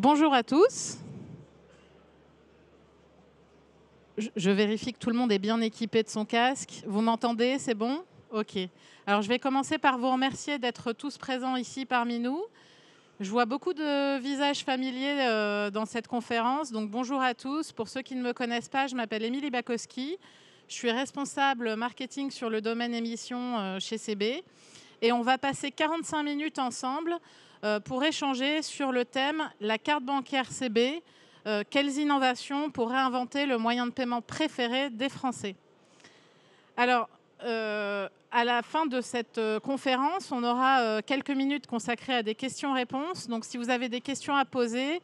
Bonjour à tous. Je vérifie que tout le monde est bien équipé de son casque. Vous m'entendez? C'est bon? Ok. Alors, je vais commencer par vous remercier d'être tous présents ici parmi nous. Je vois beaucoup de visages familiers dans cette conférence. Donc, bonjour à tous. Pour ceux qui ne me connaissent pas, je m'appelle Émilie Bakowski. Je suis responsable marketing sur le domaine émission chez CB. Et on va passer 45 minutes ensemble pour échanger sur le thème « La carte bancaire CB, quelles innovations pour réinventer le moyen de paiement préféré des Français ?» Alors, à la fin de cette conférence, on aura quelques minutes consacrées à des questions-réponses. Donc, si vous avez des questions à poser,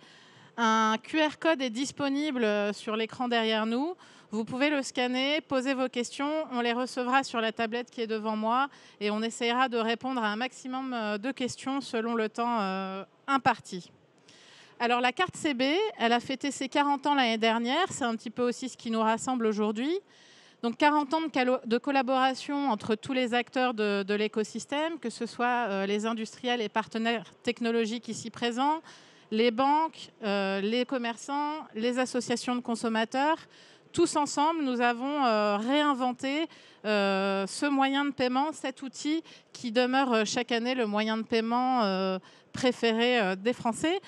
un QR code est disponible sur l'écran derrière nous. Vous pouvez le scanner, poser vos questions. On les recevra sur la tablette qui est devant moi et on essaiera de répondre à un maximum de questions selon le temps imparti. Alors, la carte CB, elle a fêté ses 40 ans l'année dernière. C'est un petit peu aussi ce qui nous rassemble aujourd'hui. Donc, 40 ans de collaboration entre tous les acteurs de l'écosystème, que ce soit les industriels et partenaires technologiques ici présents, les banques, les commerçants, les associations de consommateurs. Tous ensemble, nous avons réinventé ce moyen de paiement, cet outil qui demeure chaque année le moyen de paiement préféré des Français.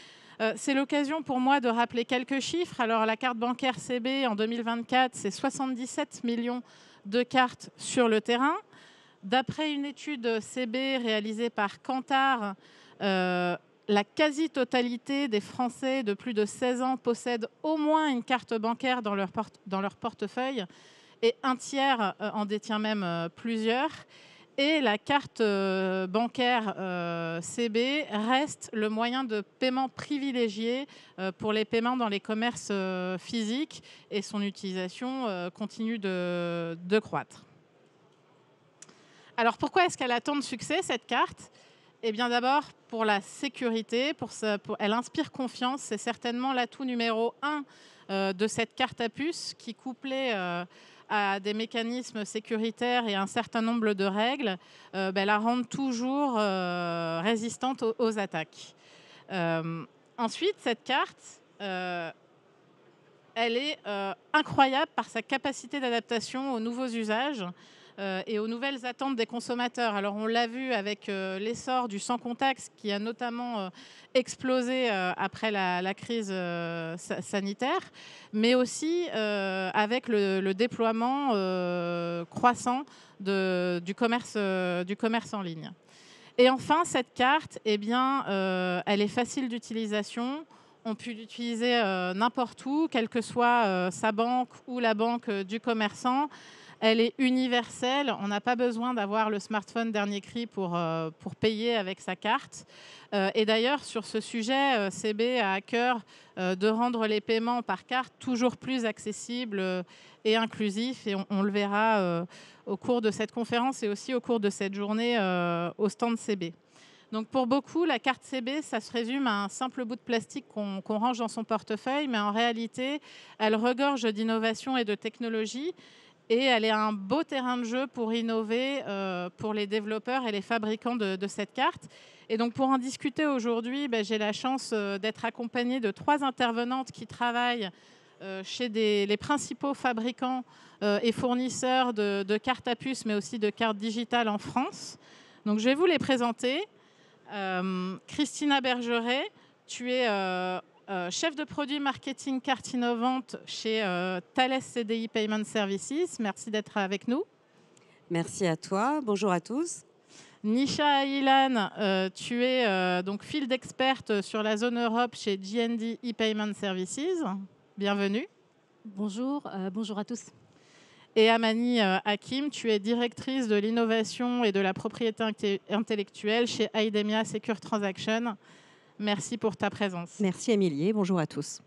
C'est l'occasion pour moi de rappeler quelques chiffres. Alors, la carte bancaire CB en 2024, c'est 77 millions de cartes sur le terrain. D'après une étude CB réalisée par Kantar, la quasi-totalité des Français de plus de 16 ans possèdent au moins une carte bancaire dans leur portefeuille et un tiers en détient même plusieurs. Et la carte bancaire CB reste le moyen de paiement privilégié pour les paiements dans les commerces physiques et son utilisation continue de croître. Alors pourquoi est-ce qu'elle a tant de succès, cette carte ? Eh bien d'abord pour la sécurité, elle inspire confiance. C'est certainement l'atout numéro 1 de cette carte à puce qui, couplée à des mécanismes sécuritaires et un certain nombre de règles, la rendent toujours résistante aux attaques. Ensuite, cette carte, elle est incroyable par sa capacité d'adaptation aux nouveaux usages et aux nouvelles attentes des consommateurs. Alors, on l'a vu avec l'essor du sans-contact qui a notamment explosé après la crise sanitaire, mais aussi avec le déploiement croissant du commerce en ligne. Et enfin, cette carte, eh bien, elle est facile d'utilisation. On peut l'utiliser n'importe où, quelle que soit sa banque ou la banque du commerçant. Elle est universelle. On n'a pas besoin d'avoir le smartphone dernier cri pour payer avec sa carte. Et d'ailleurs, sur ce sujet, CB a à cœur de rendre les paiements par carte toujours plus accessibles et inclusifs. Et on le verra au cours de cette conférence et aussi au cours de cette journée au stand CB. Donc pour beaucoup, la carte CB, ça se résume à un simple bout de plastique qu'on range dans son portefeuille, mais en réalité, elle regorge d'innovation et de technologie. Et elle est un beau terrain de jeu pour innover pour les développeurs et les fabricants de cette carte. Et donc, pour en discuter aujourd'hui, j'ai la chance d'être accompagnée de 3 intervenantes qui travaillent chez les principaux fabricants et fournisseurs de cartes à puce, mais aussi de cartes digitales en France. Donc, je vais vous les présenter. Christina Bergeret, tu es chef de produit marketing carte innovante chez Thales CDI Payment Services. Merci d'être avec nous. Merci à toi. Bonjour à tous. Nisha Ilan, tu es donc field experte sur la zone Europe chez J&D ePayment Services. Bienvenue. Bonjour, bonjour à tous. Et Amani Hakim, tu es directrice de l'innovation et de la propriété intellectuelle chez Idemia Secure Transaction. Merci pour ta présence. Merci Émilie, bonjour à tous.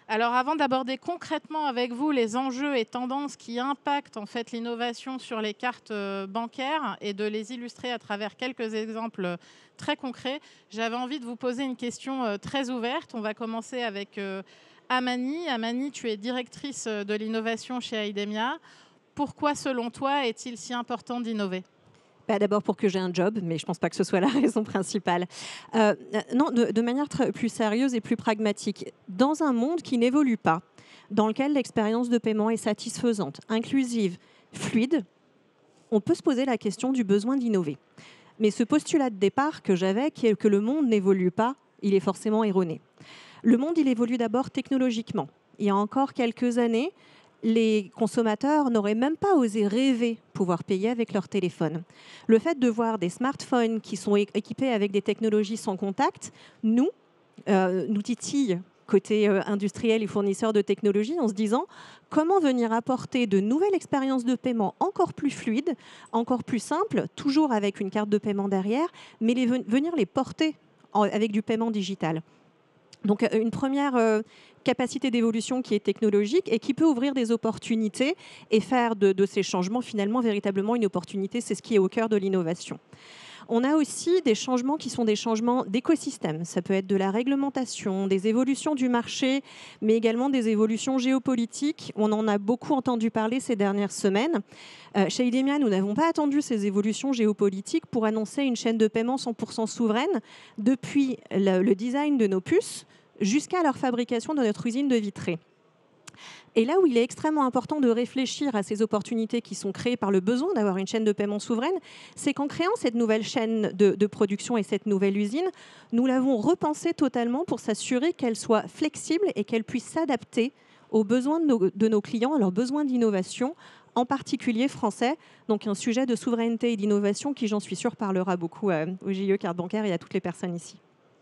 Alors avant d'aborder concrètement avec vous les enjeux et tendances qui impactent en fait l'innovation sur les cartes bancaires et de les illustrer à travers quelques exemples très concrets, j'avais envie de vous poser une question très ouverte. On va commencer avec Amani. Amani, tu es directrice de l'innovation chez Idemia. Pourquoi selon toi est-il si important d'innover ? D'abord pour que j'ai un job, mais je ne pense pas que ce soit la raison principale. Non, de manière plus sérieuse et plus pragmatique. Dans un monde qui n'évolue pas, dans lequel l'expérience de paiement est satisfaisante, inclusive, fluide, on peut se poser la question du besoin d'innover. Mais ce postulat de départ que j'avais, qui est que le monde n'évolue pas, il est forcément erroné. Le monde, il évolue d'abord technologiquement. Il y a encore quelques années, les consommateurs n'auraient même pas osé rêver pouvoir payer avec leur téléphone. Le fait de voir des smartphones qui sont équipés avec des technologies sans contact, nous titille côté industriel et fournisseurs de technologies en se disant comment venir apporter de nouvelles expériences de paiement encore plus fluides, encore plus simples, toujours avec une carte de paiement derrière, mais venir les porter avec du paiement digital. Donc une première capacité d'évolution qui est technologique et qui peut ouvrir des opportunités et faire de ces changements finalement véritablement une opportunité. C'est ce qui est au cœur de l'innovation. On a aussi des changements qui sont des changements d'écosystème. Ça peut être de la réglementation, des évolutions du marché, mais également des évolutions géopolitiques. On en a beaucoup entendu parler ces dernières semaines. Chez Idemia, nous n'avons pas attendu ces évolutions géopolitiques pour annoncer une chaîne de paiement 100% souveraine depuis le design de nos puces jusqu'à leur fabrication dans notre usine de Vitré. Et là où il est extrêmement important de réfléchir à ces opportunités qui sont créées par le besoin d'avoir une chaîne de paiement souveraine, c'est qu'en créant cette nouvelle chaîne de production et cette nouvelle usine, nous l'avons repensée totalement pour s'assurer qu'elle soit flexible et qu'elle puisse s'adapter aux besoins de nos clients, à leurs besoins d'innovation, en particulier français. Donc un sujet de souveraineté et d'innovation qui, j'en suis sûre, parlera beaucoup au JE Carte Bancaire et à toutes les personnes ici.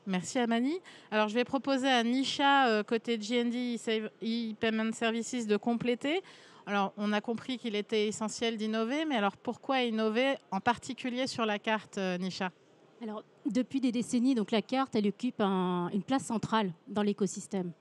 Merci Amani. Alors je vais proposer à Nisha, côté GND e-Payment Services, de compléter. Alors on a compris qu'il était essentiel d'innover, mais alors pourquoi innover en particulier sur la carte, Nisha ? Alors, depuis des décennies, donc la carte, elle occupe une place centrale dans l'écosystème.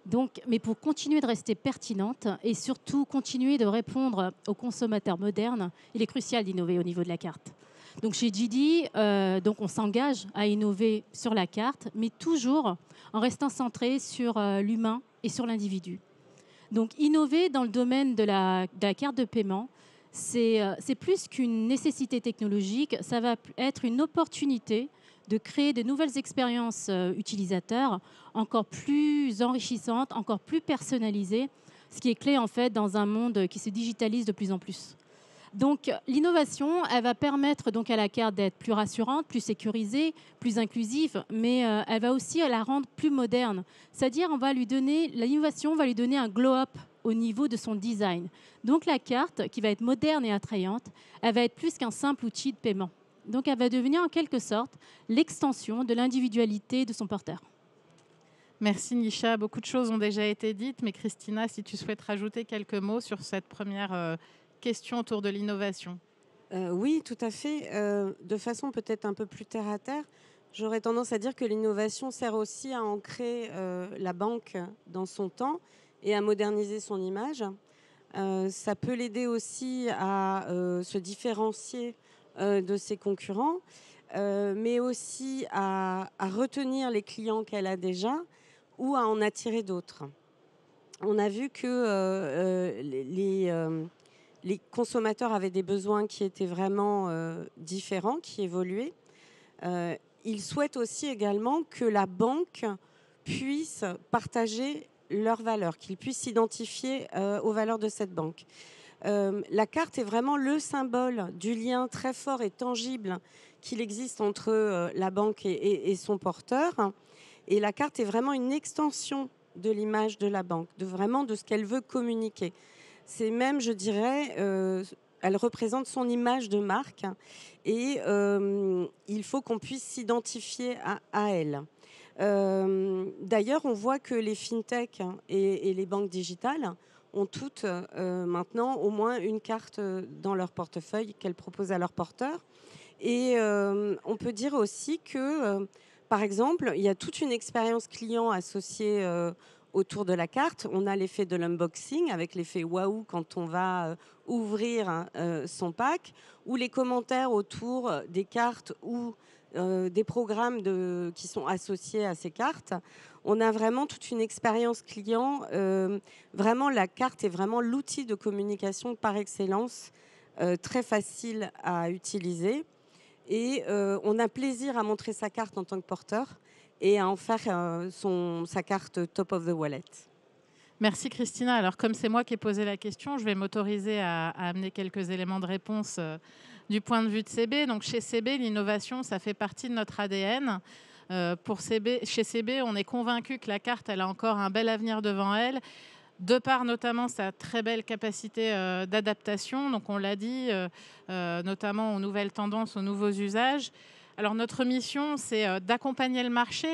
Donc, mais pour continuer de rester pertinente et surtout continuer de répondre aux consommateurs modernes, il est crucial d'innover au niveau de la carte. Donc chez JD, on s'engage à innover sur la carte, mais toujours en restant centré sur l'humain et sur l'individu. Donc innover dans le domaine de la carte de paiement, c'est plus qu'une nécessité technologique, ça va être une opportunité de créer de nouvelles expériences utilisateurs encore plus enrichissantes, encore plus personnalisées, ce qui est clé en fait dans un monde qui se digitalise de plus en plus. Donc l'innovation, elle va permettre donc à la carte d'être plus rassurante, plus sécurisée, plus inclusive, mais elle va aussi la rendre plus moderne. C'est-à-dire l'innovation va lui donner un glow-up au niveau de son design. Donc la carte, qui va être moderne et attrayante, elle va être plus qu'un simple outil de paiement. Donc elle va devenir en quelque sorte l'extension de l'individualité de son porteur. Merci Nisha. Beaucoup de choses ont déjà été dites, mais Christina, si tu souhaites rajouter quelques mots sur cette première question autour de l'innovation. Oui, tout à fait. De façon peut-être un peu plus terre à terre, j'aurais tendance à dire que l'innovation sert aussi à ancrer la banque dans son temps et à moderniser son image. Ça peut l'aider aussi à se différencier de ses concurrents, mais aussi à retenir les clients qu'elle a déjà ou à en attirer d'autres. On a vu que les consommateurs avaient des besoins qui étaient vraiment différents, qui évoluaient. Ils souhaitent aussi également que la banque puisse partager leurs valeurs, qu'ils puissent s'identifier aux valeurs de cette banque. La carte est vraiment le symbole du lien très fort et tangible qu'il existe entre la banque et son porteur. Et la carte est vraiment une extension de l'image de la banque, de ce qu'elle veut communiquer. C'est même, je dirais, elle représente son image de marque et il faut qu'on puisse s'identifier à elle. D'ailleurs, on voit que les fintechs et les banques digitales ont toutes maintenant au moins une carte dans leur portefeuille qu'elles proposent à leurs porteurs. Et on peut dire aussi que, par exemple, il y a toute une expérience client associée autour de la carte. On a l'effet de l'unboxing avec l'effet waouh quand on va ouvrir son pack, ou les commentaires autour des cartes ou des programmes qui sont associés à ces cartes. On a vraiment toute une expérience client. Vraiment, la carte est vraiment l'outil de communication par excellence très facile à utiliser. Et on a plaisir à montrer sa carte en tant que porteur et à en faire sa carte top of the wallet. Merci Christina. Alors comme c'est moi qui ai posé la question, je vais m'autoriser à amener quelques éléments de réponse du point de vue de CB. Donc chez CB, l'innovation, ça fait partie de notre ADN. Chez CB, on est convaincu que la carte, elle a encore un bel avenir devant elle, de par notamment sa très belle capacité d'adaptation. Donc on l'a dit, notamment aux nouvelles tendances, aux nouveaux usages. Alors notre mission, c'est d'accompagner le marché,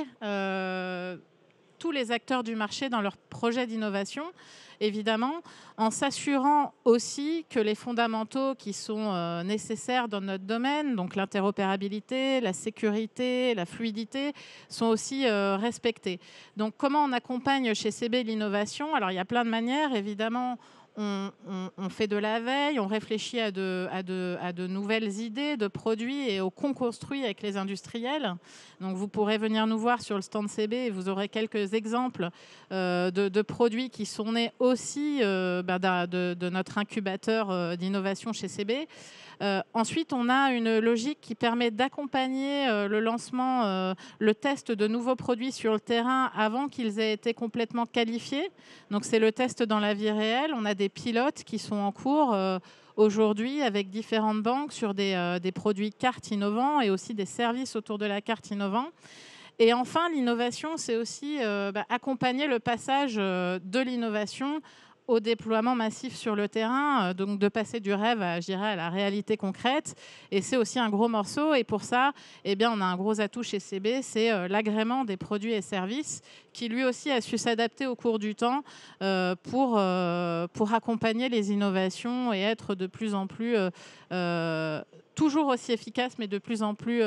tous les acteurs du marché dans leurs projets d'innovation, évidemment, en s'assurant aussi que les fondamentaux qui sont nécessaires dans notre domaine, donc l'interopérabilité, la sécurité, la fluidité, sont aussi respectés. Donc comment on accompagne chez CB l'innovation? Alors il y a plein de manières, évidemment. On fait de la veille, on réfléchit à de nouvelles idées de produits et on co-construit avec les industriels. Donc vous pourrez venir nous voir sur le stand CB et vous aurez quelques exemples de produits qui sont nés aussi de notre incubateur d'innovation chez CB. Ensuite, on a une logique qui permet d'accompagner le lancement, le test de nouveaux produits sur le terrain avant qu'ils aient été complètement qualifiés. Donc, c'est le test dans la vie réelle. On a des pilotes qui sont en cours aujourd'hui avec différentes banques sur des produits cartes innovants et aussi des services autour de la carte innovant. Et enfin, l'innovation, c'est aussi accompagner le passage de l'innovation au déploiement massif sur le terrain, donc de passer du rêve à la réalité concrète. Et c'est aussi un gros morceau. Et pour ça, on a un gros atout chez CB, c'est l'agrément des produits et services qui, lui aussi, a su s'adapter au cours du temps pour accompagner les innovations et être de plus en plus, toujours aussi efficace, mais de plus en plus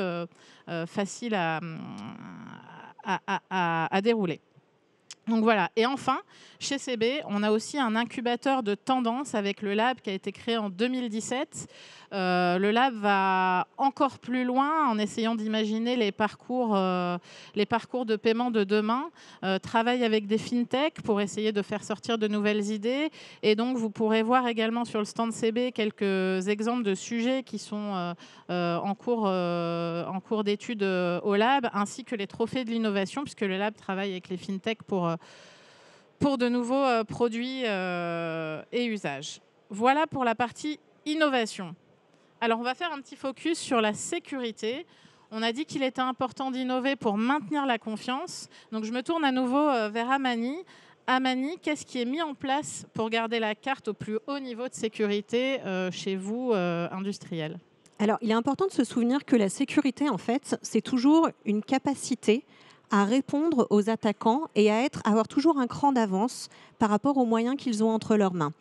facile à dérouler. Donc voilà. Et enfin, chez CB, on a aussi un incubateur de tendance avec le Lab qui a été créé en 2017. Le Lab va encore plus loin en essayant d'imaginer les parcours de paiement de demain, travaille avec des fintechs pour essayer de faire sortir de nouvelles idées. Et donc, vous pourrez voir également sur le stand CB quelques exemples de sujets qui sont en cours d'études au Lab, ainsi que les trophées de l'innovation, puisque le Lab travaille avec les fintechs pour de nouveaux produits et usages. Voilà pour la partie innovation. Alors, on va faire un petit focus sur la sécurité. On a dit qu'il était important d'innover pour maintenir la confiance. Donc, je me tourne à nouveau vers Amani. Amani, qu'est-ce qui est mis en place pour garder la carte au plus haut niveau de sécurité chez vous, industriels ? Alors, il est important de se souvenir que la sécurité, en fait, c'est toujours une capacité à répondre aux attaquants et à avoir toujours un cran d'avance par rapport aux moyens qu'ils ont entre leurs mains.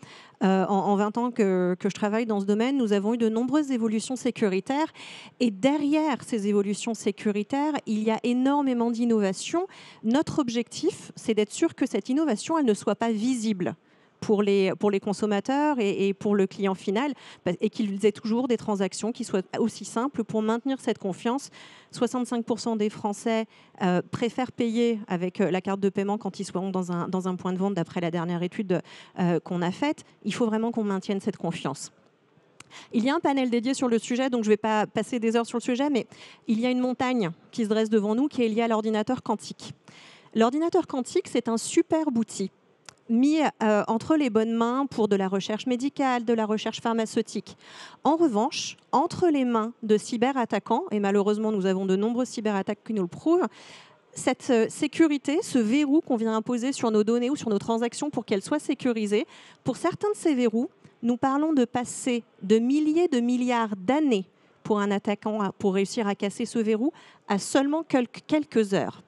En 20 ans que je travaille dans ce domaine, nous avons eu de nombreuses évolutions sécuritaires. Et derrière ces évolutions sécuritaires, il y a énormément d'innovations. Notre objectif, c'est d'être sûr que cette innovation, elle ne soit pas visible pour les consommateurs et pour le client final, et qu'ils aient toujours des transactions qui soient aussi simples pour maintenir cette confiance. 65% des Français préfèrent payer avec la carte de paiement quand ils seront dans un point de vente, d'après la dernière étude qu'on a faite. Il faut vraiment qu'on maintienne cette confiance. Il y a un panel dédié sur le sujet, donc je ne vais pas passer des heures sur le sujet, mais il y a une montagne qui se dresse devant nous qui est liée à l'ordinateur quantique. L'ordinateur quantique, c'est un superbe outil mis entre les bonnes mains pour de la recherche médicale, de la recherche pharmaceutique. En revanche, entre les mains de cyberattaquants, et malheureusement nous avons de nombreuses cyberattaques qui nous le prouvent, cette sécurité, ce verrou qu'on vient imposer sur nos données ou sur nos transactions pour qu'elles soient sécurisées, pour certains de ces verrous, nous parlons de passer de milliers de milliards d'années pour un attaquant pour réussir à casser ce verrou à seulement quelques heures.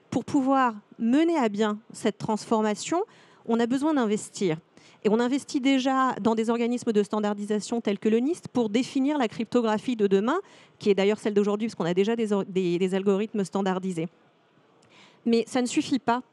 Pour pouvoir mener à bien cette transformation, on a besoin d'investir. Et on investit déjà dans des organismes de standardisation tels que le NIST pour définir la cryptographie de demain, qui est d'ailleurs celle d'aujourd'hui, parce qu'on a déjà des algorithmes standardisés. Mais ça ne suffit pas,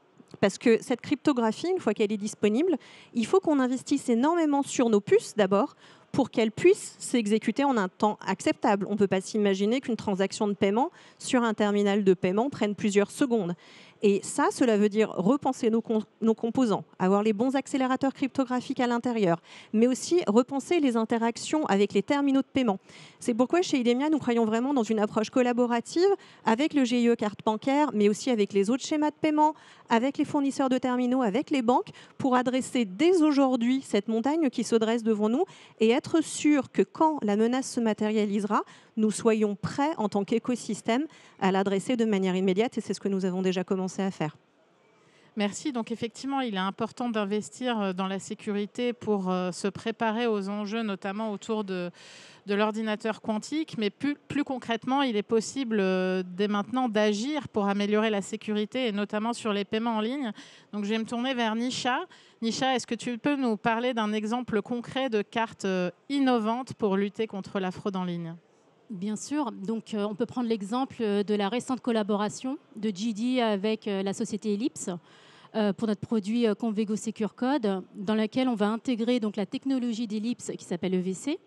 parce que cette cryptographie, une fois qu'elle est disponible, il faut qu'on investisse énormément sur nos puces d'abord, pour qu'elle puisse s'exécuter en un temps acceptable. On ne peut pas s'imaginer qu'une transaction de paiement sur un terminal de paiement prenne plusieurs secondes. Et ça, cela veut dire repenser nos composants, avoir les bons accélérateurs cryptographiques à l'intérieur, mais aussi repenser les interactions avec les terminaux de paiement. C'est pourquoi chez Idemia, nous croyons vraiment dans une approche collaborative avec le GIE carte bancaire, mais aussi avec les autres schémas de paiement, avec les fournisseurs de terminaux, avec les banques, pour adresser dès aujourd'hui cette montagne qui se dresse devant nous et être sûr que quand la menace se matérialisera, nous soyons prêts en tant qu'écosystème à l'adresser de manière immédiate, et c'est ce que nous avons déjà commencé à faire. Merci. Donc effectivement, il est important d'investir dans la sécurité pour se préparer aux enjeux, notamment autour de l'ordinateur quantique. Mais plus concrètement, il est possible dès maintenant d'agir pour améliorer la sécurité, et notamment sur les paiements en ligne. Donc je vais me tourner vers Nisha. Nisha, est-ce que tu peux nous parler d'un exemple concret de carte innovante pour lutter contre la fraude en ligne ? Bien sûr. Donc, on peut prendre l'exemple de la récente collaboration de GD avec la société Ellipse pour notre produit Convego Secure Code, dans laquelle on va intégrer donc, la technologie d'Ellipse qui s'appelle EVC.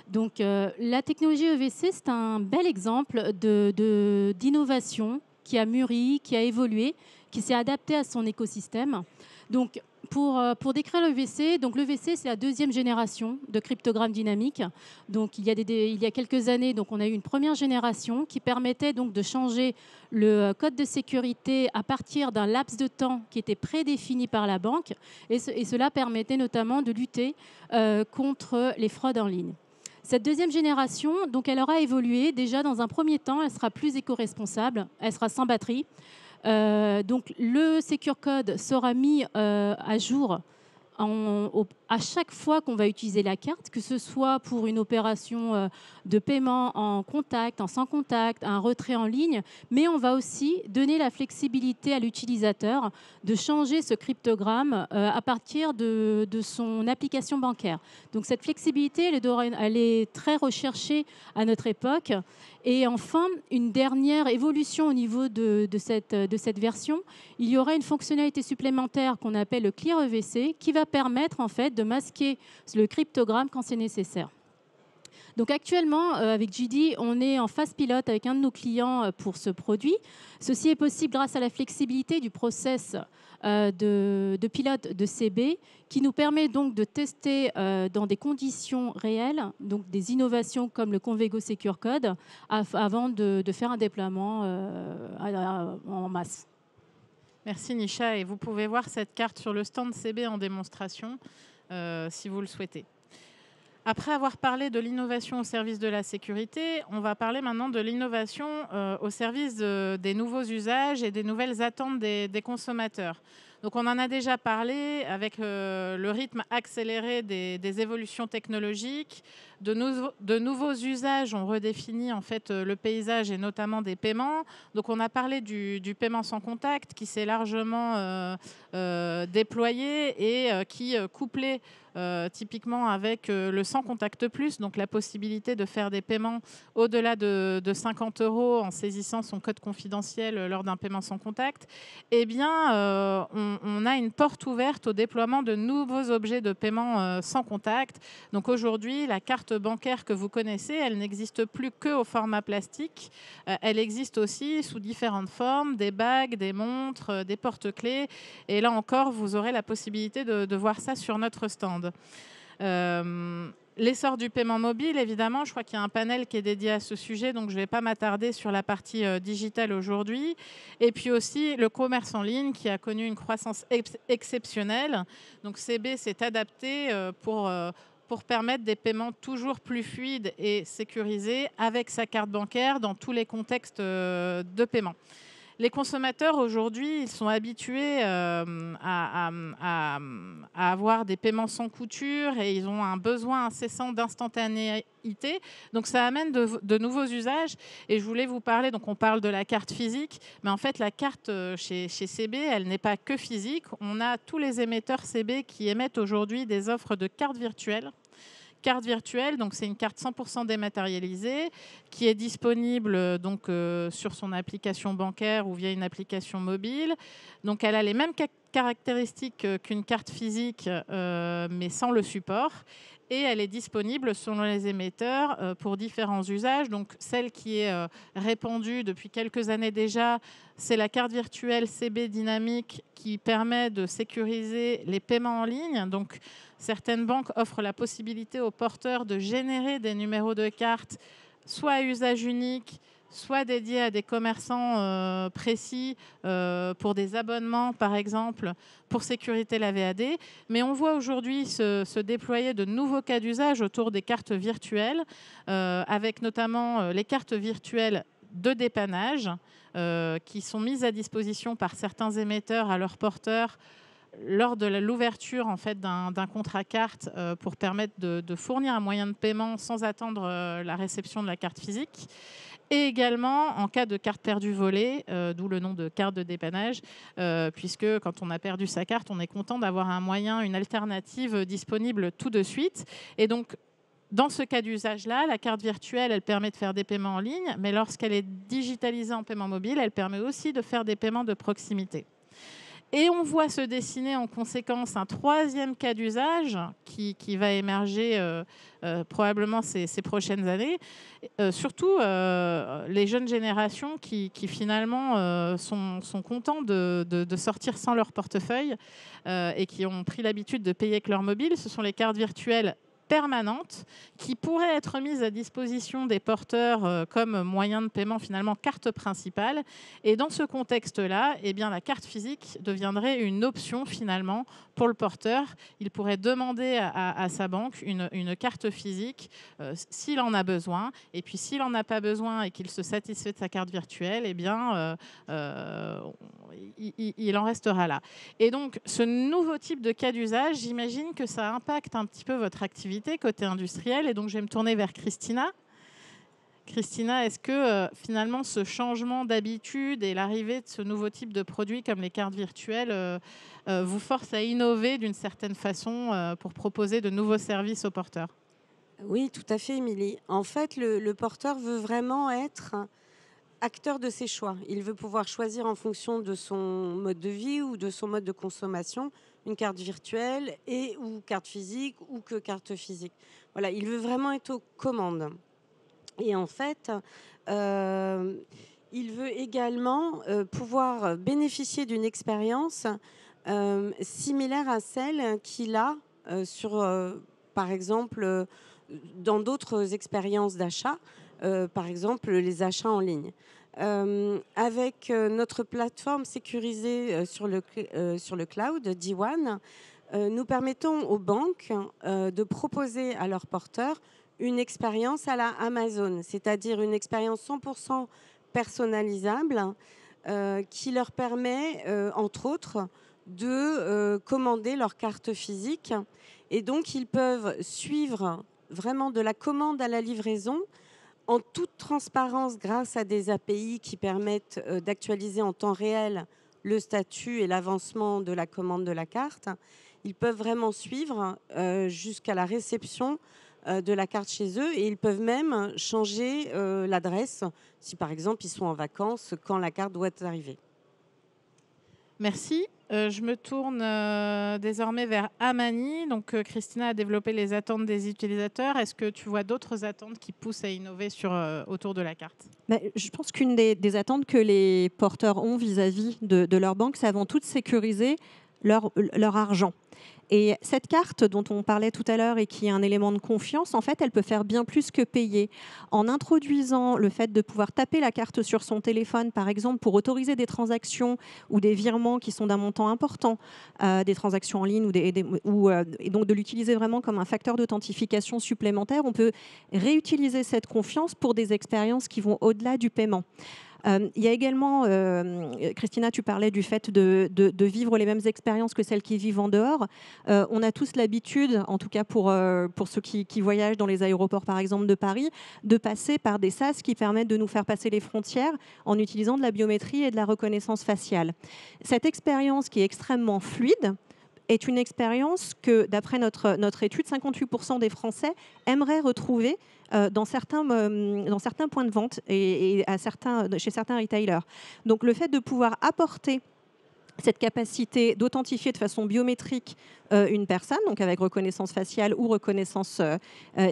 Donc, la technologie EVC, c'est un bel exemple d'innovation qui a mûri, qui a évolué, qui s'est adapté à son écosystème. Donc, pour décrire l'EVC, donc l'EVC, c'est la deuxième génération de cryptogrammes dynamiques. Donc, il y a quelques années, donc, on a eu une première génération qui permettait donc, de changer le code de sécurité à partir d'un laps de temps qui était prédéfini par la banque. Et cela permettait notamment de lutter contre les fraudes en ligne. Cette deuxième génération, donc, elle aura évolué. Déjà, dans un premier temps, elle sera plus éco-responsable, elle sera sans batterie. Donc, le Secure Code sera mis à jour à chaque fois qu'on va utiliser la carte, que ce soit pour une opération de paiement en contact, en sans contact, un retrait en ligne, mais on va aussi donner la flexibilité à l'utilisateur de changer ce cryptogramme à partir de son application bancaire. Donc cette flexibilité, elle est très recherchée à notre époque. Et enfin, une dernière évolution au niveau de cette version, il y aura une fonctionnalité supplémentaire qu'on appelle le Clear EVC qui va permettre en fait de masquer le cryptogramme quand c'est nécessaire. Donc actuellement, avec GD, on est en phase pilote avec un de nos clients pour ce produit. Ceci est possible grâce à la flexibilité du process de pilote de CB qui nous permet donc de tester dans des conditions réelles, donc des innovations comme le Convego Secure Code, avant de faire un déploiement en masse. Merci Nisha, et vous pouvez voir cette carte sur le stand CB en démonstration si vous le souhaitez. Après avoir parlé de l'innovation au service de la sécurité, on va parler maintenant de l'innovation au service des nouveaux usages et des nouvelles attentes des consommateurs. Donc on en a déjà parlé avec le rythme accéléré des évolutions technologiques, de nouveaux usages. On redéfinit en fait le paysage et notamment des paiements. Donc on a parlé du paiement sans contact qui s'est largement déployé et qui couplé typiquement avec le sans contact plus, donc la possibilité de faire des paiements au-delà de 50 € en saisissant son code confidentiel lors d'un paiement sans contact, eh bien, on a une porte ouverte au déploiement de nouveaux objets de paiement sans contact. Donc aujourd'hui, la carte bancaire que vous connaissez, elle n'existe plus qu'au format plastique. Elle existe aussi sous différentes formes, des bagues, des montres, des porte-clés. Et là encore, vous aurez la possibilité de voir ça sur notre stand. L'essor du paiement mobile, évidemment, je crois qu'il y a un panel qui est dédié à ce sujet, donc je ne vais pas m'attarder sur la partie digitale aujourd'hui. Et puis aussi le commerce en ligne qui a connu une croissance exceptionnelle. Donc CB s'est adapté pour permettre des paiements toujours plus fluides et sécurisés avec sa carte bancaire dans tous les contextes de paiement. Les consommateurs, aujourd'hui, ils sont habitués à avoir des paiements sans couture et ils ont un besoin incessant d'instantanéité. Donc, ça amène de nouveaux usages. Et je voulais vous parler, donc on parle de la carte physique, mais en fait, la carte chez CB, elle n'est pas que physique. On a tous les émetteurs CB qui émettent aujourd'hui des offres de cartes virtuelles. Carte virtuelle, donc c'est une carte 100% dématérialisée qui est disponible donc sur son application bancaire ou via une application mobile. Donc elle a les mêmes caractéristiques qu'une carte physique, mais sans le support. et elle est disponible selon les émetteurs pour différents usages. Donc, celle qui est répandue depuis quelques années déjà, c'est la carte virtuelle CB dynamique qui permet de sécuriser les paiements en ligne. Donc, certaines banques offrent la possibilité aux porteurs de générer des numéros de carte, soit à usage unique, soit dédiés à des commerçants précis pour des abonnements, par exemple, pour sécuriter la VAD. Mais on voit aujourd'hui se déployer de nouveaux cas d'usage autour des cartes virtuelles, avec notamment les cartes virtuelles de dépannage qui sont mises à disposition par certains émetteurs à leurs porteurs lors de l'ouverture en fait, d'un contrat carte pour permettre de fournir un moyen de paiement sans attendre la réception de la carte physique. Et également en cas de carte perdue volée, d'où le nom de carte de dépannage, puisque quand on a perdu sa carte, on est content d'avoir un moyen, une alternative disponible tout de suite. Et donc, dans ce cas d'usage-là, la carte virtuelle, elle permet de faire des paiements en ligne, mais lorsqu'elle est digitalisée en paiement mobile, elle permet aussi de faire des paiements de proximité. Et on voit se dessiner en conséquence un troisième cas d'usage qui va émerger probablement ces prochaines années. Surtout les jeunes générations qui finalement sont contents de sortir sans leur portefeuille et qui ont pris l'habitude de payer avec leur mobile. Ce sont les cartes virtuelles permanentes qui pourraient être mises à disposition des porteurs comme moyen de paiement finalement carte principale. Et dans ce contexte-là, eh bien, la carte physique deviendrait une option finalement pour le porteur. Il pourrait demander à sa banque une carte physique s'il en a besoin. Et puis s'il n'en a pas besoin et qu'il se satisfait de sa carte virtuelle, eh bien, il en restera là. Et donc, ce nouveau type de cas d'usage, j'imagine que ça impacte un petit peu votre activité côté industriel. Et donc, je vais me tourner vers Christina. Christina, est-ce que finalement, ce changement d'habitude et l'arrivée de ce nouveau type de produit comme les cartes virtuelles vous force à innover d'une certaine façon pour proposer de nouveaux services aux porteurs? Oui, tout à fait, Émilie. En fait, le porteur veut vraiment être acteur de ses choix. Il veut pouvoir choisir en fonction de son mode de vie ou de son mode de consommation une carte virtuelle et ou carte physique ou que carte physique. Voilà, il veut vraiment être aux commandes. Et en fait, il veut également pouvoir bénéficier d'une expérience similaire à celle qu'il a sur, par exemple, dans d'autres expériences d'achat, par exemple les achats en ligne. Avec notre plateforme sécurisée sur le cloud, D1, nous permettons aux banques de proposer à leurs porteurs une expérience à la Amazon, c'est-à-dire une expérience 100% personnalisable qui leur permet, entre autres, de commander leur carte physique. Et donc, ils peuvent suivre vraiment de la commande à la livraison en toute transparence grâce à des API qui permettent d'actualiser en temps réel le statut et l'avancement de la commande de la carte. Ils peuvent vraiment suivre jusqu'à la réception de la carte chez eux et ils peuvent même changer l'adresse si par exemple ils sont en vacances quand la carte doit arriver. Merci. Je me tourne désormais vers Amani. Donc, Christina a développé les attentes des utilisateurs. Est-ce que tu vois d'autres attentes qui poussent à innover autour de la carte? Je pense qu'une des attentes que les porteurs ont vis-à-vis de leur banque, c'est avant tout de sécuriser leur argent. Et cette carte dont on parlait tout à l'heure et qui est un élément de confiance, en fait, elle peut faire bien plus que payer. En introduisant le fait de pouvoir taper la carte sur son téléphone, par exemple, pour autoriser des transactions ou des virements qui sont d'un montant important, des transactions en ligne et donc de l'utiliser vraiment comme un facteur d'authentification supplémentaire, on peut réutiliser cette confiance pour des expériences qui vont au-delà du paiement. Il y a également, Christina, tu parlais du fait de vivre les mêmes expériences que celles qui vivent en dehors. On a tous l'habitude, en tout cas pour ceux qui voyagent dans les aéroports, par exemple, de Paris, de passer par des SAS qui permettent de nous faire passer les frontières en utilisant de la biométrie et de la reconnaissance faciale. Cette expérience qui est extrêmement fluide est une expérience que, d'après notre étude, 58% des Français aimeraient retrouver dans certains points de vente et chez certains retailers. Donc le fait de pouvoir apporter Cette capacité d'authentifier de façon biométrique une personne, donc avec reconnaissance faciale ou reconnaissance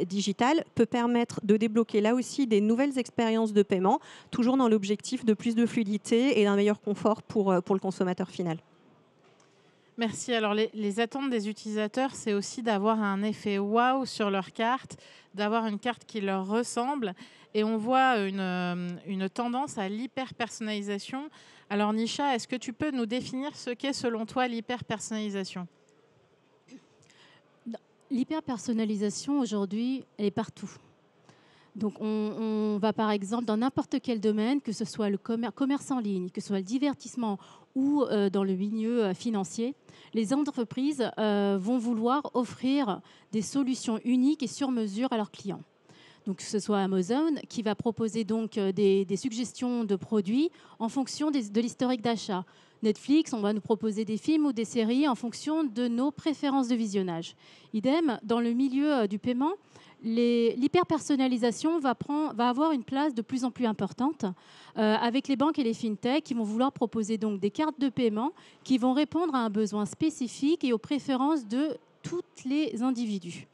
digitale, peut permettre de débloquer là aussi des nouvelles expériences de paiement, toujours dans l'objectif de plus de fluidité et d'un meilleur confort pour le consommateur final. Merci. Alors, les attentes des utilisateurs, c'est aussi d'avoir un effet waouh sur leur carte, d'avoir une carte qui leur ressemble. Et on voit une tendance à l'hyper-personnalisation. Alors, Nisha, est-ce que tu peux nous définir ce qu'est, selon toi, l'hyper-personnalisation ? L'hyper-personnalisation, aujourd'hui, elle est partout. Donc, on va par exemple dans n'importe quel domaine, que ce soit le commerce en ligne, que ce soit le divertissement ou dans le milieu financier, les entreprises vont vouloir offrir des solutions uniques et sur mesure à leurs clients. Donc, que ce soit Amazon qui va proposer donc des suggestions de produits en fonction de l'historique d'achat. Netflix, on va nous proposer des films ou des séries en fonction de nos préférences de visionnage. Idem, dans le milieu du paiement, l'hyper-personnalisation va avoir une place de plus en plus importante avec les banques et les fintechs qui vont vouloir proposer donc des cartes de paiement qui vont répondre à un besoin spécifique et aux préférences de tous les individus.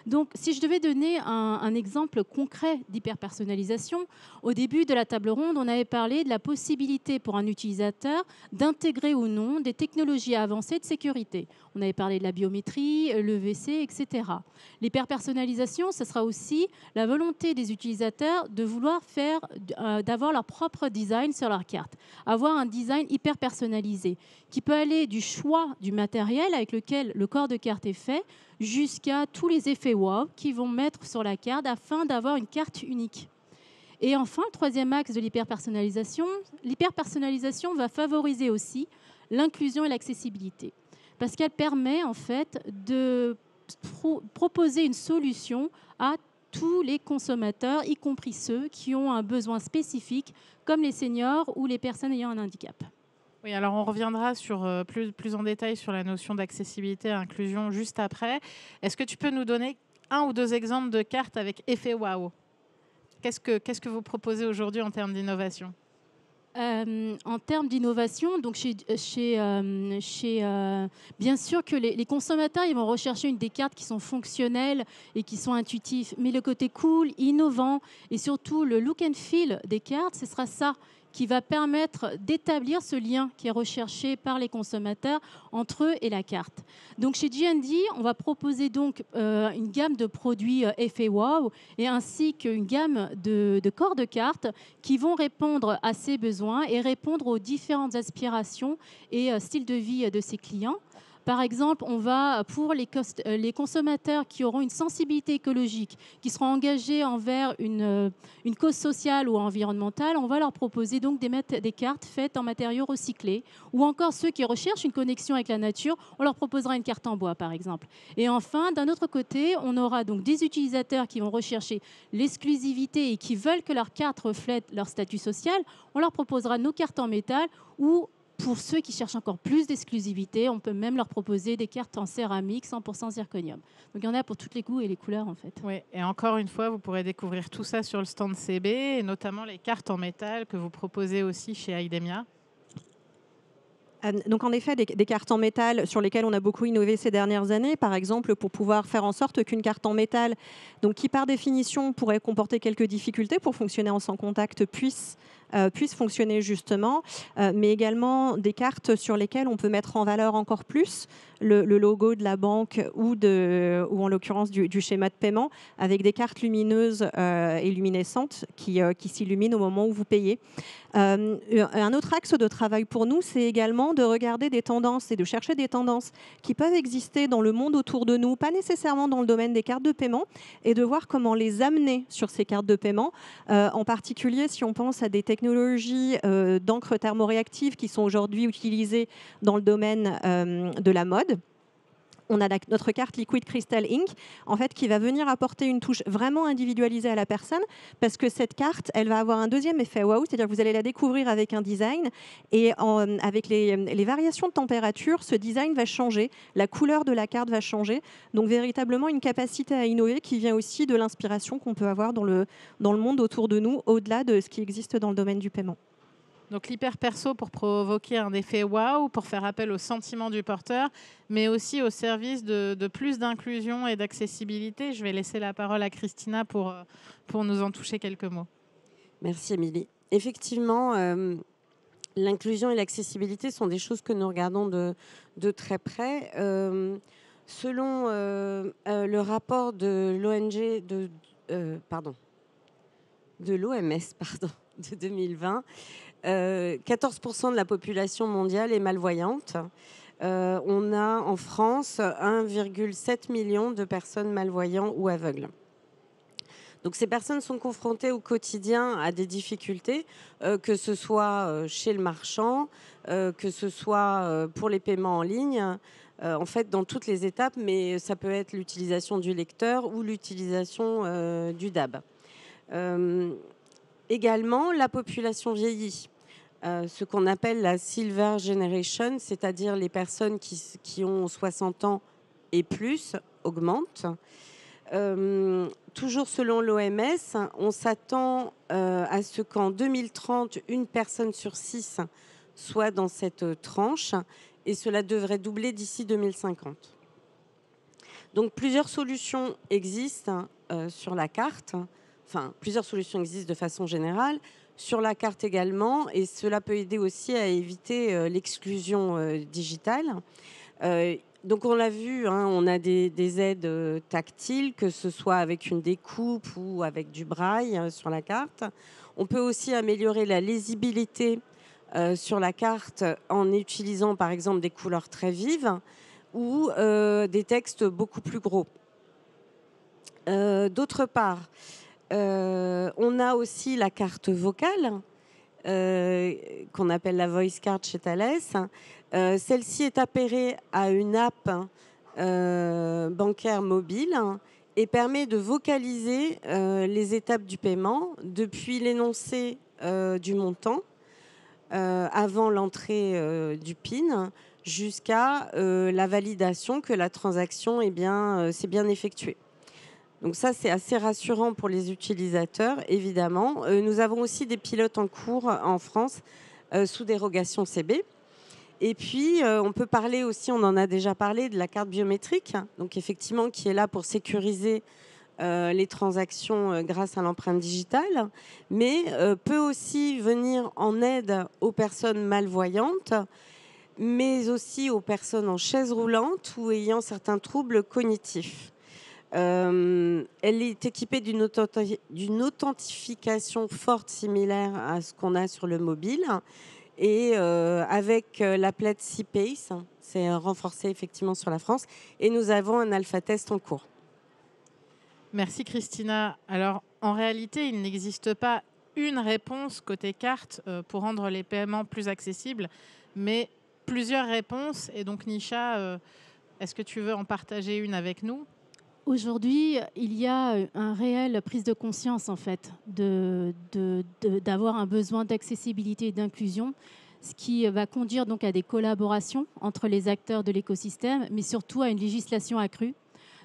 Donc, si je devais donner un exemple concret d'hyper-personnalisation, au début de la table ronde, on avait parlé de la possibilité pour un utilisateur d'intégrer ou non des technologies avancées de sécurité. On avait parlé de la biométrie, l'EVC, etc. L'hyper-personnalisation, ce sera aussi la volonté des utilisateurs de vouloir d'avoir leur propre design sur leur carte, avoir un design hyper personnalisé qui peut aller du choix du matériel avec lequel le corps de carte est fait jusqu'à tous les effets wow qu'ils vont mettre sur la carte afin d'avoir une carte unique. Et enfin, le troisième axe de l'hyper-personnalisation va favoriser aussi l'inclusion et l'accessibilité parce qu'elle permet en fait de proposer une solution à tous les consommateurs, y compris ceux qui ont un besoin spécifique, comme les seniors ou les personnes ayant un handicap. Oui, alors on reviendra sur, plus en détail sur la notion d'accessibilité et inclusion juste après. Est-ce que tu peux nous donner un ou deux exemples de cartes avec effet waouh ? Qu'est-ce que vous proposez aujourd'hui en termes d'innovation ? En termes d'innovation, donc bien sûr que les consommateurs ils vont rechercher des cartes qui sont fonctionnelles et qui sont intuitives, mais le côté cool, innovant et surtout le look and feel des cartes, ce sera ça qui va permettre d'établir ce lien qui est recherché par les consommateurs entre eux et la carte. Donc chez G&D, on va proposer donc une gamme de produits effet wow et ainsi qu'une gamme de corps de cartes qui vont répondre à ces besoins et répondre aux différentes aspirations et styles de vie de ses clients. Par exemple, on va, pour les consommateurs qui auront une sensibilité écologique, qui seront engagés envers une cause sociale ou environnementale, on va leur proposer donc des cartes faites en matériaux recyclés. Ou encore ceux qui recherchent une connexion avec la nature, on leur proposera une carte en bois, par exemple. Et enfin, d'un autre côté, on aura donc des utilisateurs qui vont rechercher l'exclusivité et qui veulent que leur carte reflète leur statut social. On leur proposera nos cartes en métal ou pour ceux qui cherchent encore plus d'exclusivité, on peut même leur proposer des cartes en céramique 100% zirconium. Donc il y en a pour tous les goûts et les couleurs en fait. Oui, et encore une fois, vous pourrez découvrir tout ça sur le stand CB et notamment les cartes en métal que vous proposez aussi chez Idemia. Donc en effet, des cartes en métal sur lesquelles on a beaucoup innové ces dernières années, par exemple pour pouvoir faire en sorte qu'une carte en métal, donc qui par définition pourrait comporter quelques difficultés pour fonctionner en sans contact, puisse fonctionner justement, mais également des cartes sur lesquelles on peut mettre en valeur encore plus le logo de la banque ou en l'occurrence du schéma de paiement, avec des cartes lumineuses et luminescentes qui s'illuminent au moment où vous payez. Un autre axe de travail pour nous, c'est également de regarder des tendances et de chercher des tendances qui peuvent exister dans le monde autour de nous, pas nécessairement dans le domaine des cartes de paiement, et de voir comment les amener sur ces cartes de paiement. En particulier, si on pense à des technologies d'encre thermoréactive qui sont aujourd'hui utilisées dans le domaine de la mode. On a notre carte Liquid Crystal Ink, en fait, qui va venir apporter une touche vraiment individualisée à la personne, parce que cette carte, elle va avoir un deuxième effet wow, c'est-à-dire que vous allez la découvrir avec un design, et avec les variations de température, ce design va changer, la couleur de la carte va changer, donc véritablement une capacité à innover qui vient aussi de l'inspiration qu'on peut avoir dans le monde autour de nous, au-delà de ce qui existe dans le domaine du paiement. Donc l'hyper perso pour provoquer un effet waouh, pour faire appel au sentiment du porteur, mais aussi au service de plus d'inclusion et d'accessibilité. Je vais laisser la parole à Christina pour nous en toucher quelques mots. Merci Émilie. Effectivement, l'inclusion et l'accessibilité sont des choses que nous regardons de très près. Selon le rapport de l'ONG de l'OMS de 2020, 14% de la population mondiale est malvoyante. On a en France 1,7 million de personnes malvoyantes ou aveugles. Donc ces personnes sont confrontées au quotidien à des difficultés, que ce soit chez le marchand, que ce soit pour les paiements en ligne, en fait dans toutes les étapes, mais ça peut être l'utilisation du lecteur ou l'utilisation du DAB. Également, la population vieillit. Ce qu'on appelle la Silver Generation, c'est-à-dire les personnes qui ont 60 ans et plus, augmentent. Toujours selon l'OMS, on s'attend à ce qu'en 2030, une personne sur 6 soit dans cette tranche et cela devrait doubler d'ici 2050. Donc plusieurs solutions existent sur la carte, enfin plusieurs solutions existent de façon générale, sur la carte également, et cela peut aider aussi à éviter l'exclusion digitale. Donc on l'a vu, hein, on a des aides tactiles, que ce soit avec une découpe ou avec du braille sur la carte. On peut aussi améliorer la lisibilité sur la carte en utilisant par exemple des couleurs très vives ou des textes beaucoup plus gros. D'autre part, on a aussi la carte vocale qu'on appelle la voice card chez Thales. Celle-ci est appairée à une app bancaire mobile et permet de vocaliser les étapes du paiement depuis l'énoncé du montant avant l'entrée du PIN jusqu'à la validation que la transaction s'est bien effectuée. Donc ça, c'est assez rassurant pour les utilisateurs, évidemment. Nous avons aussi des pilotes en cours en France sous dérogation CB. Et puis, on peut parler aussi, on en a déjà parlé, de la carte biométrique, donc effectivement, qui est là pour sécuriser les transactions grâce à l'empreinte digitale, mais peut aussi venir en aide aux personnes malvoyantes, mais aussi aux personnes en chaise roulante ou ayant certains troubles cognitifs. Elle est équipée d'une authentification forte similaire à ce qu'on a sur le mobile et avec l'appelette CPACE, c'est renforcé effectivement sur la France, et nous avons un alpha test en cours. Merci Christina. Alors en réalité, il n'existe pas une réponse côté carte pour rendre les paiements plus accessibles, mais plusieurs réponses. Et donc Nisha, est-ce que tu veux en partager une avec nous ? Aujourd'hui, il y a une réelle prise de conscience en fait d'avoir un besoin d'accessibilité et d'inclusion, ce qui va conduire donc à des collaborations entre les acteurs de l'écosystème, mais surtout à une législation accrue.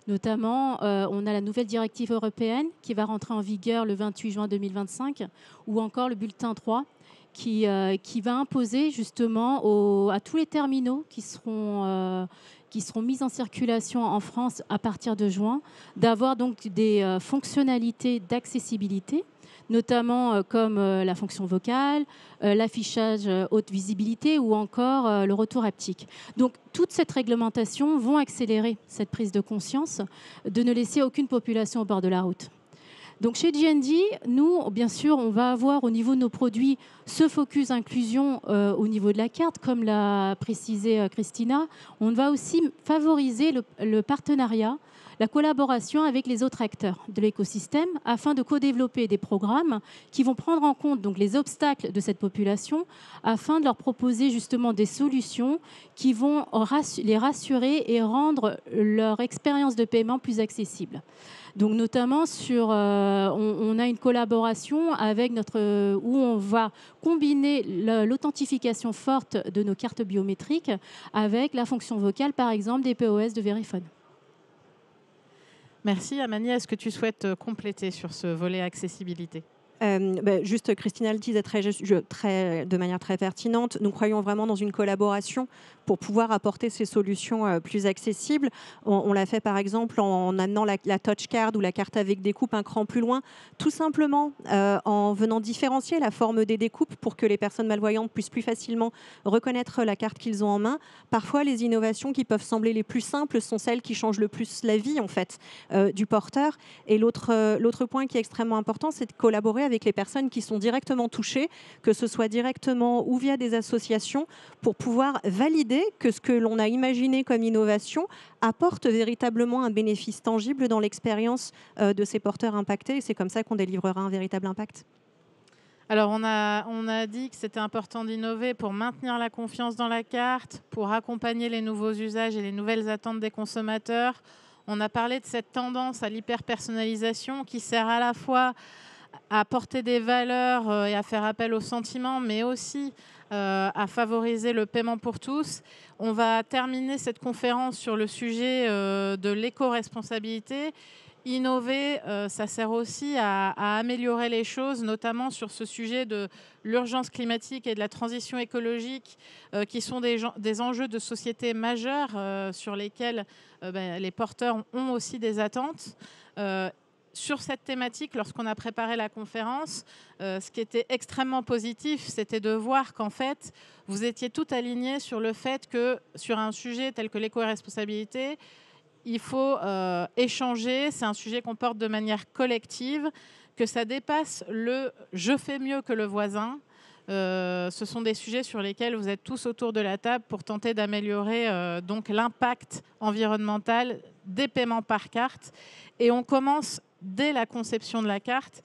Notamment, on a la nouvelle directive européenne qui va rentrer en vigueur le 28 juin 2025, ou encore le bulletin 3 qui va imposer justement à tous les terminaux qui seront mis en circulation en France à partir de juin, d'avoir donc des fonctionnalités d'accessibilité, notamment comme la fonction vocale, l'affichage haute visibilité ou encore le retour haptique. Donc, toute cette réglementation vont accélérer cette prise de conscience de ne laisser aucune population au bord de la route. Donc chez G&D, nous, bien sûr, on va avoir au niveau de nos produits ce focus inclusion au niveau de la carte, comme l'a précisé Christina. On va aussi favoriser le partenariat, la collaboration avec les autres acteurs de l'écosystème afin de co-développer des programmes qui vont prendre en compte donc, les obstacles de cette population afin de leur proposer justement des solutions qui vont les rassurer et rendre leur expérience de paiement plus accessible. Donc notamment on a une collaboration avec où on va combiner l'authentification forte de nos cartes biométriques avec la fonction vocale, par exemple, des POS de Verifone. Merci. Amani, est-ce que tu souhaites compléter sur ce volet accessibilité ? Juste, Christina le disait de manière très pertinente. Nous croyons vraiment dans une collaboration pour pouvoir apporter ces solutions plus accessibles. On l'a fait par exemple en amenant la touch card ou la carte avec découpe un cran plus loin, tout simplement en venant différencier la forme des découpes pour que les personnes malvoyantes puissent plus facilement reconnaître la carte qu'ils ont en main. Parfois, les innovations qui peuvent sembler les plus simples sont celles qui changent le plus la vie en fait du porteur. Et l'autre point qui est extrêmement important, c'est de collaborer avec les personnes qui sont directement touchées, que ce soit directement ou via des associations, pour pouvoir valider que ce que l'on a imaginé comme innovation apporte véritablement un bénéfice tangible dans l'expérience de ces porteurs impactés. Et c'est comme ça qu'on délivrera un véritable impact. Alors, on a dit que c'était important d'innover pour maintenir la confiance dans la carte, pour accompagner les nouveaux usages et les nouvelles attentes des consommateurs. On a parlé de cette tendance à l'hyper-personnalisation qui sert à la fois à porter des valeurs et à faire appel aux sentiments, mais aussi à favoriser le paiement pour tous. On va terminer cette conférence sur le sujet de l'éco-responsabilité. Innover, ça sert aussi à améliorer les choses, notamment sur ce sujet de l'urgence climatique et de la transition écologique, qui sont des enjeux de société majeurs sur lesquels les porteurs ont aussi des attentes. Sur cette thématique, lorsqu'on a préparé la conférence, ce qui était extrêmement positif, c'était de voir qu'en fait, vous étiez tout alignés sur le fait que sur un sujet tel que l'éco-responsabilité, il faut échanger, c'est un sujet qu'on porte de manière collective, que ça dépasse le « je fais mieux que le voisin ». Ce sont des sujets sur lesquels vous êtes tous autour de la table pour tenter d'améliorer donc l'impact environnemental des paiements par carte. Et on commence dès la conception de la carte.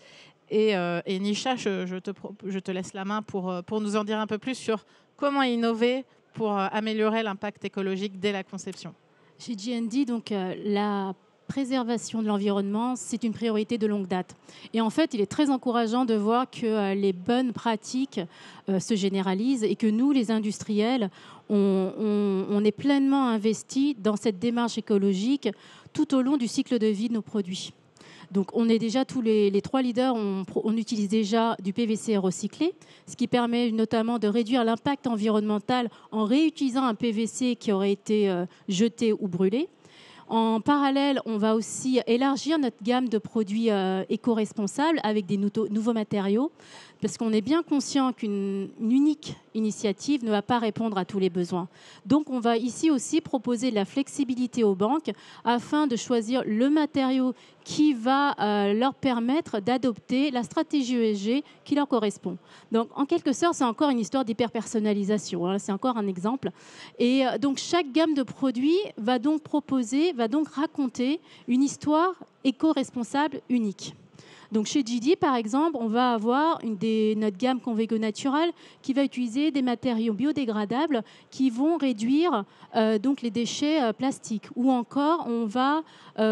Et Nisha, je te laisse la main pour nous en dire un peu plus sur comment innover pour améliorer l'impact écologique dès la conception. Chez GND, donc, la préservation de l'environnement, c'est une priorité de longue date. Et en fait, il est très encourageant de voir que les bonnes pratiques se généralisent et que nous, les industriels, on est pleinement investis dans cette démarche écologique tout au long du cycle de vie de nos produits. Donc, on est déjà tous les 3 leaders, on utilise déjà du PVC recyclé, ce qui permet notamment de réduire l'impact environnemental en réutilisant un PVC qui aurait été jeté ou brûlé. En parallèle, on va aussi élargir notre gamme de produits éco-responsables avec des nouveaux matériaux, parce qu'on est bien conscient qu'une unique initiative ne va pas répondre à tous les besoins. Donc, on va ici aussi proposer de la flexibilité aux banques afin de choisir le matériau qui va leur permettre d'adopter la stratégie ESG qui leur correspond. Donc, en quelque sorte, c'est encore une histoire d'hyper-personnalisation. Hein, c'est encore un exemple. Et donc, chaque gamme de produits va donc raconter une histoire éco-responsable unique. Donc chez GD, par exemple, on va avoir notre gamme Convego Natural qui va utiliser des matériaux biodégradables qui vont réduire donc les déchets plastiques. Ou encore, on va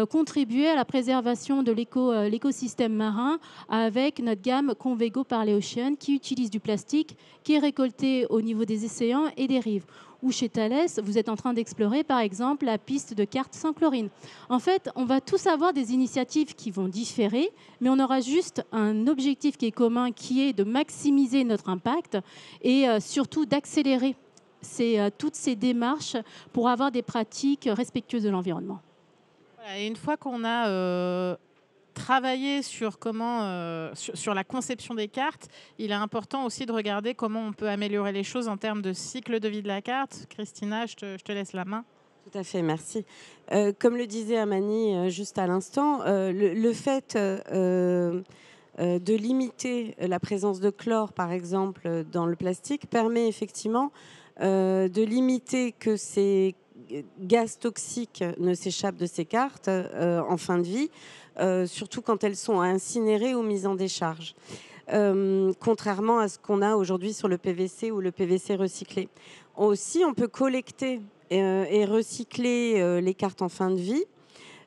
contribuer à la préservation de l'écosystème marin avec notre gamme Convego Parleocean qui utilise du plastique qui est récolté au niveau des océans et des rives. Ou chez Thales, vous êtes en train d'explorer, par exemple, la piste de cartes sans chlorine. En fait, on va tous avoir des initiatives qui vont différer, mais on aura juste un objectif qui est commun, qui est de maximiser notre impact et surtout d'accélérer toutes ces démarches pour avoir des pratiques respectueuses de l'environnement. Voilà, et une fois qu'on a travailler sur sur la conception des cartes, il est important aussi de regarder comment on peut améliorer les choses en termes de cycle de vie de la carte. Christina, je te laisse la main. Tout à fait, merci. Comme le disait Amani juste à l'instant, le fait de limiter la présence de chlore, par exemple, dans le plastique, permet effectivement de limiter que ces gaz toxiques ne s'échappent de ces cartes en fin de vie, surtout quand elles sont incinérées ou mises en décharge, contrairement à ce qu'on a aujourd'hui sur le PVC ou le PVC recyclé. Aussi, on peut collecter et recycler les cartes en fin de vie,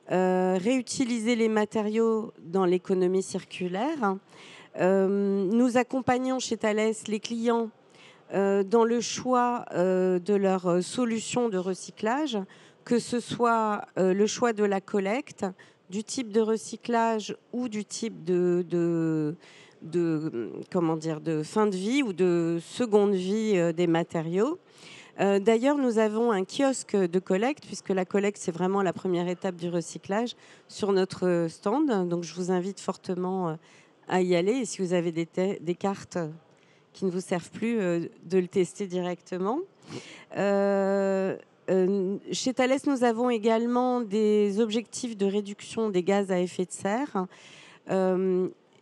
réutiliser les matériaux dans l'économie circulaire. Nous accompagnons chez Thales les clients dans le choix de leur solution de recyclage, que ce soit le choix de la collecte, du type de recyclage ou du type de de fin de vie ou de seconde vie des matériaux. D'ailleurs, nous avons un kiosque de collecte, puisque la collecte, c'est vraiment la première étape du recyclage, sur notre stand. Donc, je vous invite fortement à y aller. Et si vous avez des cartes qui ne vous servent plus, de le tester directement. Chez Thales, nous avons également des objectifs de réduction des gaz à effet de serre,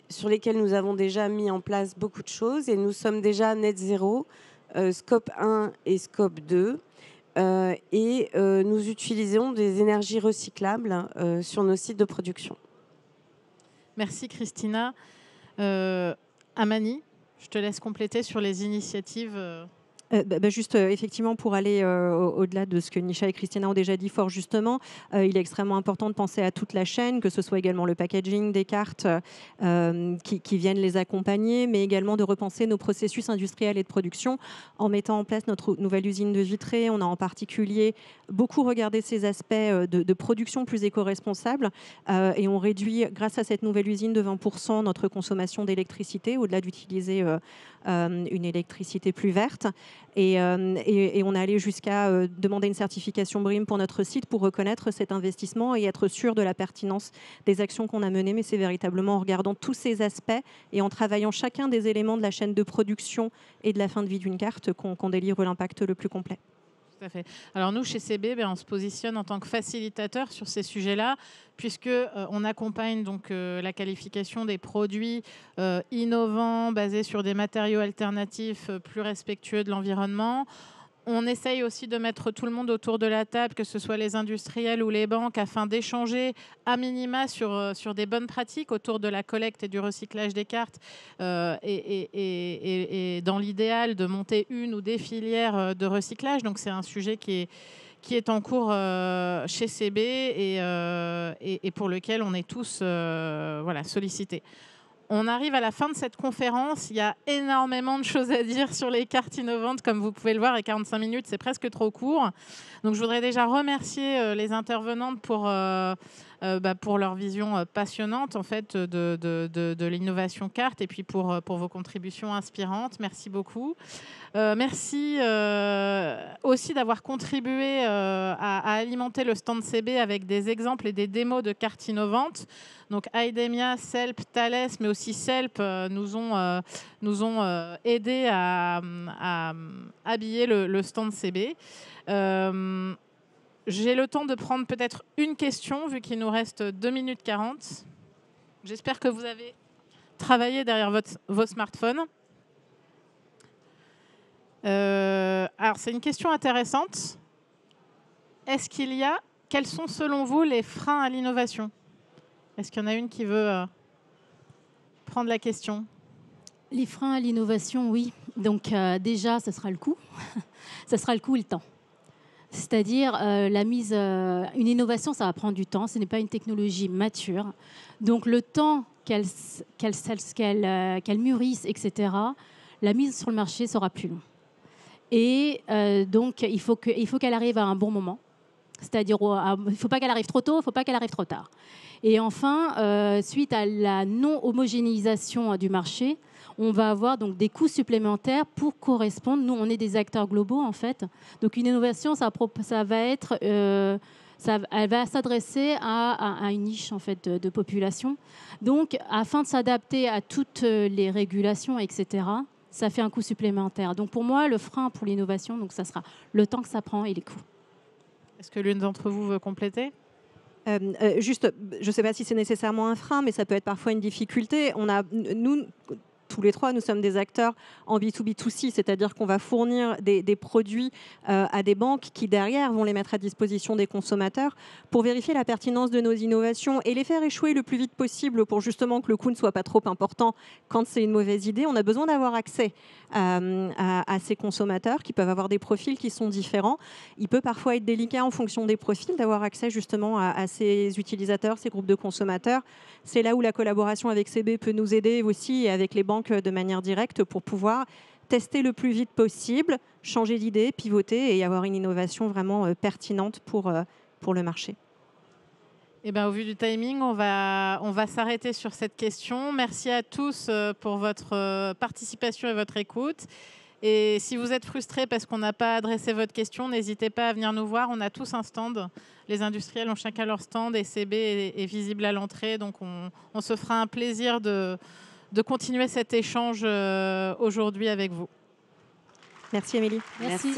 sur lesquels nous avons déjà mis en place beaucoup de choses. Et nous sommes déjà net zéro, scope 1 et scope 2. Et nous utilisons des énergies recyclables sur nos sites de production. Merci Christina. Amani, je te laisse compléter sur les initiatives. Juste effectivement pour aller au-delà de ce que Nisha et Christina ont déjà dit fort justement, il est extrêmement important de penser à toute la chaîne, que ce soit également le packaging des cartes qui viennent les accompagner, mais également de repenser nos processus industriels et de production en mettant en place notre nouvelle usine de Vitré. On a en particulier beaucoup regardé ces aspects de production plus éco-responsable et on réduit grâce à cette nouvelle usine de 20% notre consommation d'électricité, au-delà d'utiliser une électricité plus verte. Et on est allé jusqu'à demander une certification BREEAM pour notre site pour reconnaître cet investissement et être sûr de la pertinence des actions qu'on a menées. Mais c'est véritablement en regardant tous ces aspects et en travaillant chacun des éléments de la chaîne de production et de la fin de vie d'une carte qu'on délivre l'impact le plus complet. Tout à fait. Alors nous, chez CB, on se positionne en tant que facilitateur sur ces sujets-là, puisque on accompagne donc la qualification des produits innovants, basés sur des matériaux alternatifs plus respectueux de l'environnement. On essaye aussi de mettre tout le monde autour de la table, que ce soit les industriels ou les banques, afin d'échanger à minima sur des bonnes pratiques autour de la collecte et du recyclage des cartes et dans l'idéal de monter une ou des filières de recyclage. Donc c'est un sujet qui est en cours chez CB et pour lequel on est tous sollicités. On arrive à la fin de cette conférence. Il y a énormément de choses à dire sur les cartes innovantes, comme vous pouvez le voir, et 45 minutes, c'est presque trop court. Donc, je voudrais déjà remercier les intervenantes pour leur vision passionnante en fait, de l'innovation carte et puis pour vos contributions inspirantes. Merci beaucoup. Merci aussi d'avoir contribué à alimenter le stand CB avec des exemples et des démos de cartes innovantes. Donc Idemia, CELP, Thales, mais aussi CELP nous ont aidés à habiller le stand CB. J'ai le temps de prendre peut-être une question, vu qu'il nous reste 2 minutes 40. J'espère que vous avez travaillé derrière vos smartphones. Alors, c'est une question intéressante. Quels sont selon vous les freins à l'innovation ? Est-ce qu'il y en a une qui veut prendre la question ? Les freins à l'innovation, oui. Donc déjà, ce sera le coût. Ce sera le coût et le temps. C'est-à-dire une innovation, ça va prendre du temps. Ce n'est pas une technologie mature. Donc le temps qu'elle mûrisse, etc., la mise sur le marché sera plus long. Et donc, il faut qu'elle arrive à un bon moment. C'est-à-dire, il ne faut pas qu'elle arrive trop tôt, il ne faut pas qu'elle arrive trop tard. Et enfin, suite à la non-homogénéisation du marché, on va avoir donc des coûts supplémentaires pour correspondre. Nous, on est des acteurs globaux, en fait. Donc, une innovation, elle va s'adresser à une niche en fait, de population. Donc, afin de s'adapter à toutes les régulations, etc., ça fait un coût supplémentaire. Donc, pour moi, le frein pour l'innovation, donc, ça sera le temps que ça prend et les coûts. Est-ce que l'une d'entre vous veut compléter ? Juste, je ne sais pas si c'est nécessairement un frein, mais ça peut être parfois une difficulté. Nous, tous les trois, nous sommes des acteurs en B2B2C, c'est-à-dire qu'on va fournir des produits à des banques qui, derrière, vont les mettre à disposition des consommateurs pour vérifier la pertinence de nos innovations et les faire échouer le plus vite possible pour justement que le coût ne soit pas trop important quand c'est une mauvaise idée. On a besoin d'avoir accès à ces consommateurs qui peuvent avoir des profils qui sont différents. Il peut parfois être délicat en fonction des profils d'avoir accès justement à ces utilisateurs, ces groupes de consommateurs. C'est là où la collaboration avec CB peut nous aider aussi et avec les banques de manière directe pour pouvoir tester le plus vite possible, changer d'idée, pivoter et avoir une innovation vraiment pertinente pour le marché. Eh ben, au vu du timing, on va s'arrêter sur cette question. Merci à tous pour votre participation et votre écoute. Et si vous êtes frustrés parce qu'on n'a pas adressé votre question, n'hésitez pas à venir nous voir. On a tous un stand. Les industriels ont chacun leur stand et CB est visible à l'entrée. Donc, on se fera un plaisir de continuer cet échange aujourd'hui avec vous. Merci Émilie. Merci.